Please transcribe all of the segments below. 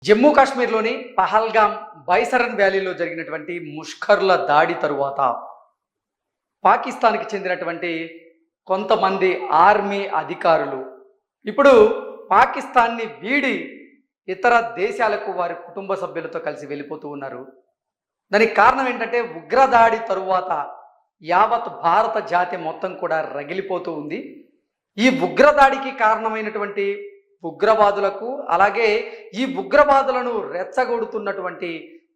జమ్మూ కాశ్మీర్లోని పహల్గామ్ బైసరన్ వ్యాలీలో జరిగినటువంటి ముష్కరుల దాడి తరువాత పాకిస్తాన్కి చెందినటువంటి కొంతమంది ఆర్మీ అధికారులు ఇప్పుడు పాకిస్తాన్ని వీడి ఇతర దేశాలకు వారి కుటుంబ సభ్యులతో కలిసి వెళ్ళిపోతూ ఉన్నారు. దానికి కారణం ఏంటంటే ఉగ్రదాడి తరువాత యావత్ భారత జాతి మొత్తం కూడా రగిలిపోతూ ఉంది. ఈ ఉగ్రదాడికి కారణమైనటువంటి ఉగ్రవాదులకు, అలాగే ఈ ఉగ్రవాదులను రెచ్చగొడుతున్నటువంటి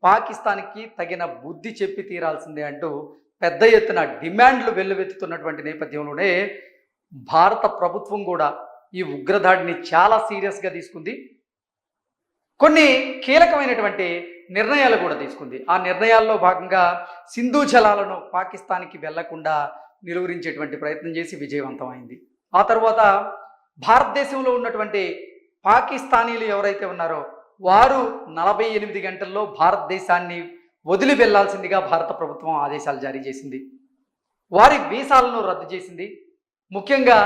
పాకిస్తాన్కి తగిన బుద్ధి చెప్పి తీరాల్సిందే అంటూ పెద్ద ఎత్తున డిమాండ్లు వెల్లువెత్తుతున్నటువంటి నేపథ్యంలోనే భారత ప్రభుత్వం కూడా ఈ ఉగ్రదాడిని చాలా సీరియస్గా తీసుకుంది. కొన్ని కీలకమైనటువంటి నిర్ణయాలు కూడా తీసుకుంది. ఆ నిర్ణయాల్లో భాగంగా సింధు జలాలను పాకిస్తాన్కి వెళ్లకుండా నిలువరించేటువంటి ప్రయత్నం చేసి విజయవంతమైంది. ఆ తర్వాత భారతదేశంలో ఉన్నటువంటి పాకిస్తానీలు ఎవరైతే ఉన్నారో వారు 48 గంటల్లో భారతదేశాన్ని వదిలి వెళ్లాల్సిందిగా భారత ప్రభుత్వం ఆదేశాలు జారీ చేసింది. వారి వీసాలను రద్దు చేసింది. ముఖ్యంగా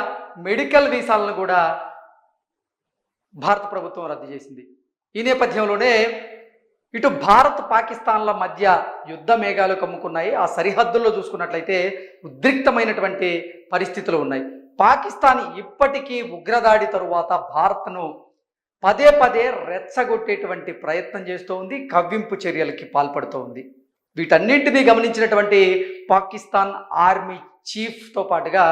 మెడికల్ వీసాలను కూడా భారత ప్రభుత్వం రద్దు చేసింది. ఈ నేపథ్యంలోనే ఇటు భారత్ పాకిస్తాన్ల మధ్య యుద్ధ మేఘాలు కమ్ముకున్నాయి. ఆ సరిహద్దుల్లో చూసుకున్నట్లయితే ఉద్రిక్తమైనటువంటి పరిస్థితులు ఉన్నాయి. పాకిస్తాన్ ఇప్పటికీ ఉగ్రదాడి తరువాత భారత్ను పదే పదే రెచ్చగొట్టేటువంటి ప్రయత్నం చేస్తూ ఉంది, కవ్వింపు చర్యలకి పాల్పడుతూ ఉంది. వీటన్నింటినీ గమనించినటువంటి పాకిస్తాన్ ఆర్మీ చీఫ్తో పాటుగా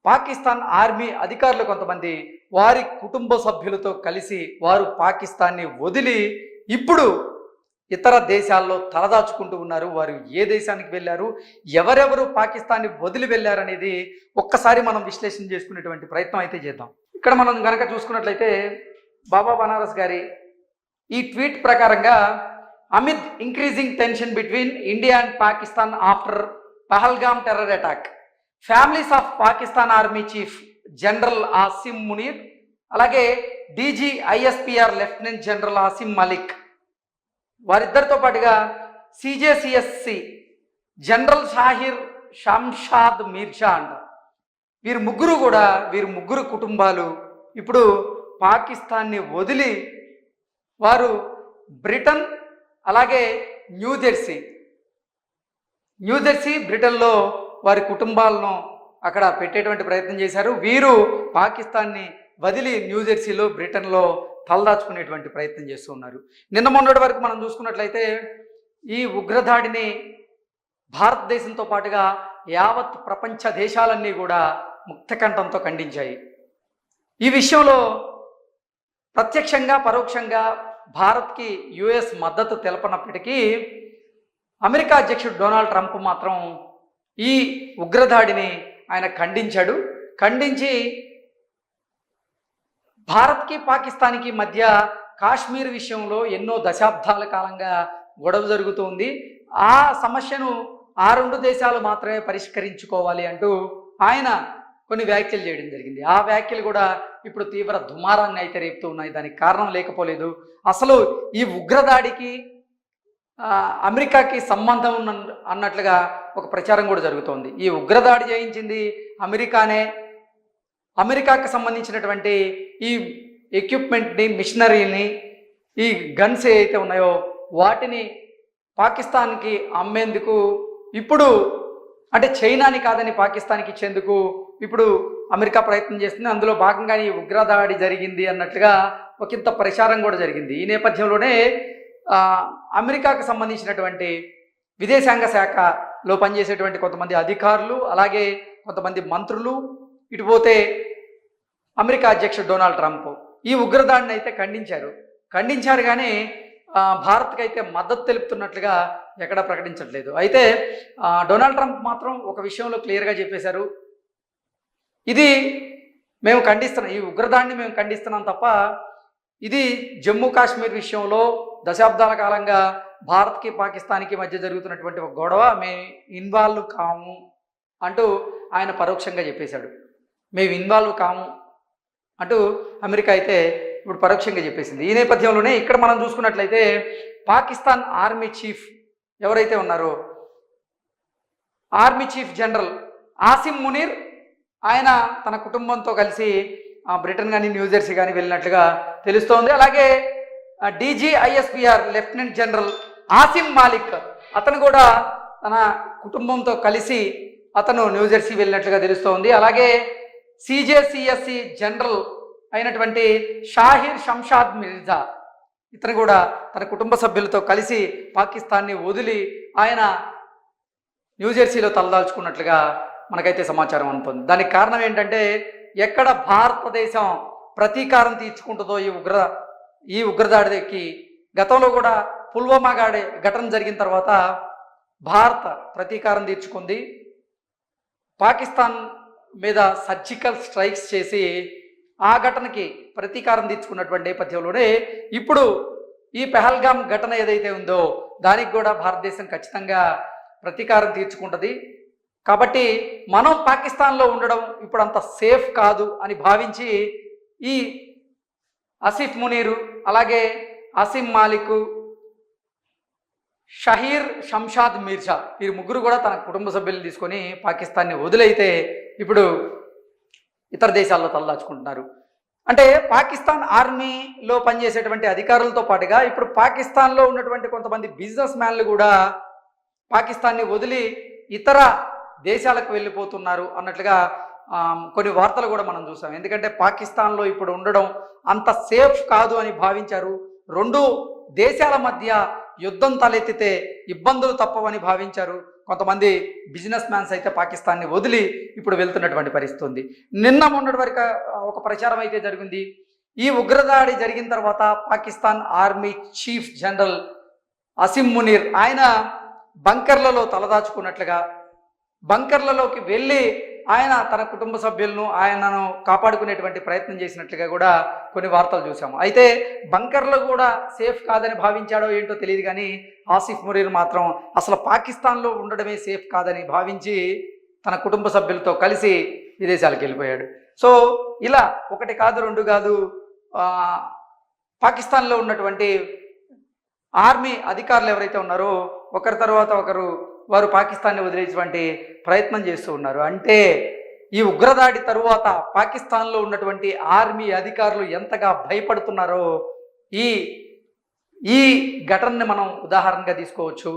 పాకిస్తాన్ ఆర్మీ అధికారులు కొంతమంది వారి కుటుంబ సభ్యులతో కలిసి వారు పాకిస్తాన్ని వదిలి ఇప్పుడు ఇతర దేశాల్లో తలదాచుకుంటూ ఉన్నారు. వారు ఏ దేశానికి వెళ్ళారు, ఎవరెవరు పాకిస్తాన్ని వదిలి వెళ్ళారనేది ఒక్కసారి మనం విశ్లేషణ చేసుకునేటువంటి ప్రయత్నం అయితే చేద్దాం. ఇక్కడ మనం కనుక చూసుకున్నట్లయితే బాబా బనారస్ గారి ఈ ట్వీట్ ప్రకారంగా amid increasing tension between India and Pakistan after Pahalgam terror attack, families of Pakistan army chief general Asim Munir, అలాగే DG ISPR lieutenant general Asim Malik, వారిద్దరితో పాటుగా సిజేసిఎస్సి జనరల్ షాహిర్ షంషాద్ మీర్జా అంట. వీరు ముగ్గురు కుటుంబాలు ఇప్పుడు పాకిస్తాన్ని వదిలి వారు బ్రిటన్, అలాగే న్యూజెర్సీ బ్రిటన్లో వారి కుటుంబాలను అక్కడ పెట్టేటువంటి ప్రయత్నం చేశారు. వీరు పాకిస్తాన్ని వదిలి న్యూజెర్సీలో బ్రిటన్లో తలదాచుకునేటువంటి ప్రయత్నం చేస్తూ ఉన్నారు. నిన్న మొన్నటి వరకు మనం చూసుకున్నట్లయితే ఈ ఉగ్రదాడిని భారతదేశంతో పాటుగా యావత్ ప్రపంచ దేశాలన్నీ కూడా ముక్తకంఠంతో ఖండించాయి. ఈ విషయంలో ప్రత్యక్షంగా పరోక్షంగా భారత్కి యుఎస్ మద్దతు తెలపనప్పటికీ అమెరికా అధ్యక్షుడు డొనాల్డ్ ట్రంప్ మాత్రం ఈ ఉగ్రదాడిని ఆయన ఖండించి భారత్కి పాకిస్తాన్కి మధ్య కాశ్మీర్ విషయంలో ఎన్నో దశాబ్దాల కాలంగా గొడవ జరుగుతుంది. ఆ సమస్యను ఆ రెండు దేశాలు మాత్రమే పరిష్కరించుకోవాలి అంటూ ఆయన కొన్ని వ్యాఖ్యలు చేయడం జరిగింది. ఆ వ్యాఖ్యలు కూడా ఇప్పుడు తీవ్ర దుమారాన్ని అయితే రేపుతూ ఉన్నాయి. దానికి కారణం లేకపోలేదు. అసలు ఈ ఉగ్రదాడికి అమెరికాకి సంబంధం అన్నట్లుగా ఒక ప్రచారం కూడా జరుగుతోంది. ఈ ఉగ్రదాడి చేయించింది అమెరికానే, అమెరికాకి సంబంధించినటువంటి ఈ ఎక్విప్మెంట్ని, మిషనరీని, ఈ గన్స్ ఏవైతే ఉన్నాయో వాటిని పాకిస్తాన్కి అమ్మేందుకు ఇప్పుడు అంటే చైనాని కాదని పాకిస్తాన్కి ఇచ్చేందుకు ఇప్పుడు అమెరికా ప్రయత్నం చేస్తుంది. అందులో భాగంగానే ఈ ఉగ్రదాడి జరిగింది అన్నట్లుగా ఒకంత ప్రచారం కూడా జరిగింది. ఈ నేపథ్యంలోనే అమెరికాకు సంబంధించినటువంటి విదేశాంగ శాఖలో పనిచేసేటువంటి కొంతమంది అధికారులు, అలాగే కొంతమంది మంత్రులు, ఇటుపోతే అమెరికా అధ్యక్షుడు డొనాల్డ్ ట్రంప్ ఈ ఉగ్రదాడిని అయితే ఖండించారు కానీ భారత్కి అయితే మద్దతు తెలుపుతున్నట్లుగా ఎక్కడా ప్రకటించట్లేదు. అయితే డొనాల్డ్ ట్రంప్ మాత్రం ఒక విషయంలో క్లియర్గా చెప్పేశారు, ఇది మేము ఖండిస్తున్నాం, ఈ ఉగ్రదాడిని మేము ఖండిస్తున్నాం తప్ప ఇది జమ్మూ కాశ్మీర్ విషయంలో దశాబ్దాల కాలంగా భారత్కి పాకిస్తాన్కి మధ్య జరుగుతున్నటువంటి ఒక గొడవ, మేము ఇన్వాల్వ్ కాము అంటూ ఆయన పరోక్షంగా చెప్పేశాడు. మేము ఇన్వాల్వ్ కాము అంటూ అమెరికా అయితే ఇప్పుడు పరోక్షంగా చెప్పేసింది. ఈ నేపథ్యంలోనే ఇక్కడ మనం చూసుకున్నట్లయితే పాకిస్తాన్ ఆర్మీ చీఫ్ ఎవరైతే ఉన్నారో army chief general Asim Munir ఆయన తన కుటుంబంతో కలిసి బ్రిటన్ కానీ న్యూజెర్సీ కానీ వెళ్ళినట్లుగా తెలుస్తోంది. అలాగే DGISPR lieutenant general Asim Malik అతను కూడా తన కుటుంబంతో కలిసి అతను న్యూజెర్సీ వెళ్ళినట్లుగా తెలుస్తోంది. అలాగే CJCSC జనరల్ అయినటువంటి షాహిర్ షంషాద్ మిర్జా ఇతను కూడా తన కుటుంబ సభ్యులతో కలిసి పాకిస్తాన్ని వదిలి ఆయన న్యూజెర్సీలో తలదాల్చుకున్నట్లుగా మనకైతే సమాచారం అందుతుంది. దానికి కారణం ఏంటంటే ఎక్కడ భారతదేశం ప్రతీకారం తీర్చుకుంటుందో ఈ ఉగ్రదాడికి గతంలో కూడా పుల్వామా ఘటన జరిగిన తర్వాత భారత్ ప్రతీకారం తీర్చుకుంది. పాకిస్తాన్ మీద సర్జికల్ స్ట్రైక్స్ చేసి ఆ ఘటనకి ప్రతీకారం తీర్చుకున్నటువంటి నేపథ్యంలోనే ఇప్పుడు ఈ పెహల్గాం ఘటన ఏదైతే ఉందో దానికి కూడా భారతదేశం ఖచ్చితంగా ప్రతీకారం తీర్చుకుంటుంది. కాబట్టి మనం పాకిస్తాన్లో ఉండడం ఇప్పుడు అంత సేఫ్ కాదు అని భావించి ఈ ఆసిఫ్ మునీరు అలాగే ఆసిమ్ మాలిక్ షహీర్ షంషాద్ మిర్జా వీరు ముగ్గురు కూడా తన కుటుంబ సభ్యులు తీసుకొని పాకిస్తాన్ని వదిలైతే ఇప్పుడు ఇతర దేశాల్లో తలదాచుకుంటున్నారు. అంటే పాకిస్తాన్ ఆర్మీలో పనిచేసేటువంటి అధికారులతో పాటుగా ఇప్పుడు పాకిస్తాన్లో ఉన్నటువంటి కొంతమంది బిజినెస్ మ్యాన్లు కూడా పాకిస్తాన్ని వదిలి ఇతర దేశాలకు వెళ్ళిపోతున్నారు అన్నట్లుగా కొన్ని వార్తలు కూడా మనం చూసాం. ఎందుకంటే పాకిస్తాన్లో ఇప్పుడు ఉండడం అంత సేఫ్ కాదు అని భావించారు. రెండు దేశాల మధ్య యుద్ధం తలెత్తితే ఇబ్బందులు తప్పవని భావించారు. కొంతమంది బిజినెస్ మ్యాన్స్ అయితే పాకిస్తాన్ని వదిలి ఇప్పుడు వెళ్తున్నటువంటి పరిస్థితి ఉంది. నిన్న మొన్నటి వరకు ఒక ప్రచారం అయితే జరిగింది. ఈ ఉగ్రదాడి జరిగిన తర్వాత Pakistan army chief general Asim Munir ఆయన బంకర్లలో తలదాచుకున్నట్లుగా బంకర్లలోకి వెళ్ళి ఆయన తన కుటుంబ సభ్యులను ఆయనను కాపాడుకునేటువంటి ప్రయత్నం చేసినట్లుగా కూడా కొన్ని వార్తలు చూసాము. అయితే బంకర్లు కూడా సేఫ్ కాదని భావించాడో ఏంటో తెలియదు కానీ ఆసిఫ్ మునీర్ మాత్రం అసలు పాకిస్తాన్లో ఉండడమే సేఫ్ కాదని భావించి తన కుటుంబ సభ్యులతో కలిసి విదేశాలకు వెళ్ళిపోయాడు. సో ఇలా ఒకటి కాదు రెండు కాదు పాకిస్తాన్లో ఉన్నటువంటి ఆర్మీ అధికారులు ఎవరైతే ఉన్నారో ఒకరి తర్వాత ఒకరు వారు పాకిస్తాన్ని వదిలేటువంటి ప్రయత్నం చేస్తూ ఉన్నారు. అంటే ఈ ఉగ్రదాడి తరువాత పాకిస్తాన్లో ఉన్నటువంటి ఆర్మీ అధికారులు ఎంతగా భయపడుతున్నారో ఈ ఘటనని మనం ఉదాహరణగా తీసుకోవచ్చు.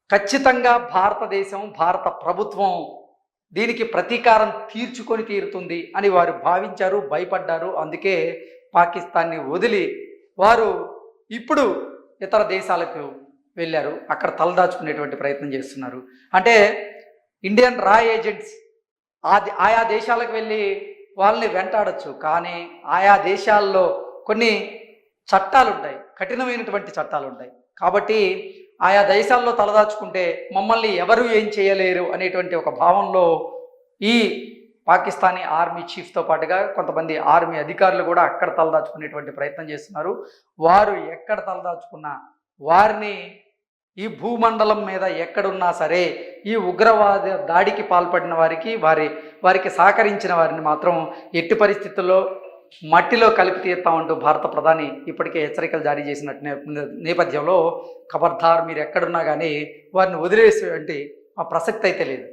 ఖచ్చితంగా భారతదేశం భారత ప్రభుత్వం దీనికి ప్రతీకారం తీర్చుకొని తీరుతుంది అని వారు భావించారు, భయపడ్డారు. అందుకే పాకిస్తాన్ని వదిలి వారు ఇప్పుడు ఇతర దేశాలకు వెళ్ళారు, అక్కడ తలదాచుకునేటువంటి ప్రయత్నం చేస్తున్నారు. అంటే ఇండియన్ రా ఏజెంట్స్ ఆయా దేశాలకు వెళ్ళి వాళ్ళని వెంటాడచ్చు, కానీ ఆయా దేశాల్లో కొన్ని చట్టాలు ఉంటాయి, కఠినమైనటువంటి చట్టాలు ఉంటాయి. కాబట్టి ఆయా దేశాల్లో తలదాచుకుంటే మమ్మల్ని ఎవరు ఏం చేయలేరు అనేటువంటి ఒక భావంలో ఈ పాకిస్తానీ ఆర్మీ చీఫ్తో పాటుగా కొంతమంది ఆర్మీ అధికారులు కూడా అక్కడ తలదాచుకునేటువంటి ప్రయత్నం చేస్తున్నారు. వారు ఎక్కడ తలదాచుకున్నా వారిని ఈ భూమండలం మీద ఎక్కడున్నా సరే ఈ ఉగ్రవాద దాడికి పాల్పడిన వారికి సహకరించిన వారిని మాత్రం ఎట్టి పరిస్థితుల్లో మట్టిలో కలిపి తీస్తామంటూ భారత ప్రధాని ఇప్పటికే హెచ్చరికలు జారీ చేసినట్టు నేపథ్యంలో ఖబర్దార్ మీరు ఎక్కడున్నా కానీ వారిని వదిలేసేటువంటి ఆ ప్రసక్తి అయితే లేదు.